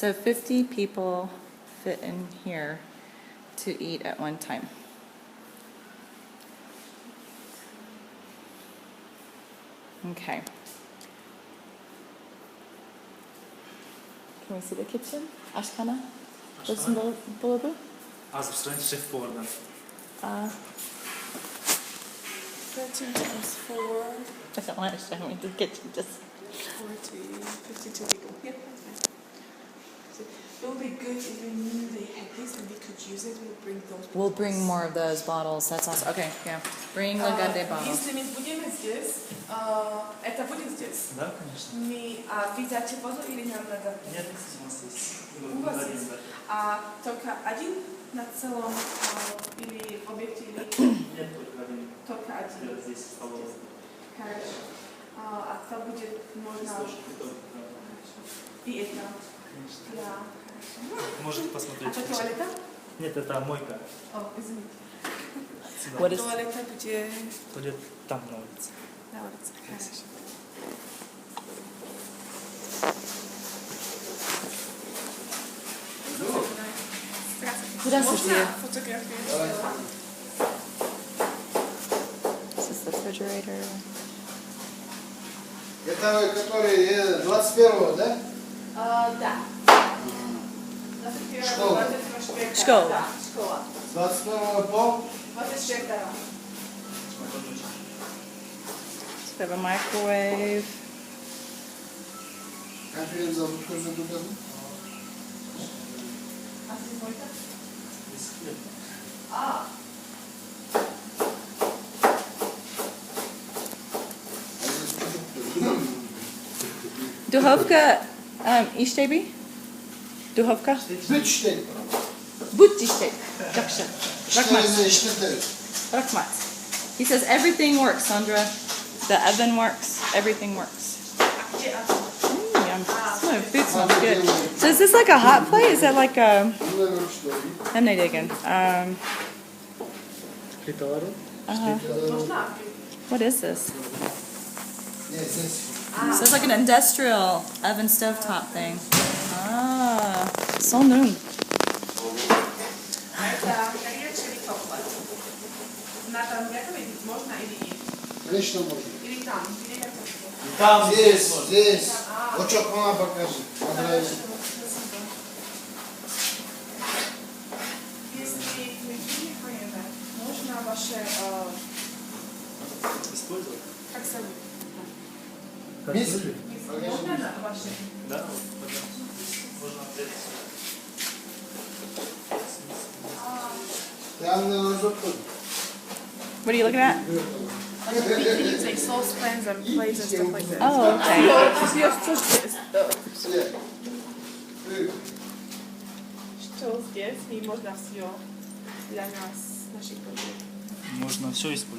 So 50 people fit in here to eat at one time. Okay. Can we see the kitchen? Ashkana? Listen to Az w stronę szef Portland. 13 times 4. I don't want to show me the kitchen, just 40, 52 people. Yeah, that's fine. So it would be good if we knew they had this and we could use it. We'll bring those bottles. we'll bring more of those bottles. That's awesome. Okay, yeah. Bring the Gade bottles. Если мы будем здесь, это будет здесь. Да, конечно. Вы взяли воду или нам надо? Нет, у нас есть. У вас есть. Только один на целом или в объекте или? Нет, только один. Только один. Здесь в столовой. Хорошо. То будет можно... И это? Конечно. Да, хорошо. Можете посмотреть. Это туалета? Нет, это мойка. О, извините. What is Туалета где? Туалет там на улице. На улице. Хорошо. Здравствуйте. Можно фотографировать? This is the refrigerator. Это который 21-го, да? Да. Школа. Школа. Да, школа. 21-го по? 24-го. So we have a microwave. Конференция выхожу туда. А здесь мойка? Здесь хлеб. Duhovka iştebi? Duhovka? Bütçte. But işteb. Jakşı. Rakmat. İşte işte. Rakmat. He says everything works, Sandra. The oven works. Everything works. Yum. Food smells good. So is this like a hot plate? Is that like a... Bunlar ölçüleri. I'm not digging. Плитовары. Можно? What is this? Yes, yes. So it's like an industrial oven stovetop thing. Ah, so new. Это горячий или теплый? На там готовить можно или Конечно можно. или там, или готовить? Там, здесь. Вот что мама покажет. Понравится. Если вы не поняли, можно ваше, Использовать? как зовут? Миски. Можно ваше? Да, вот, пожалуйста. Можно взять. Там на зубку. What are you looking at? We can use like saucepans and plates and stuff like that. Oh, okay. Все. Что здесь и можно все для нас, наших потреб. Можно все использовать.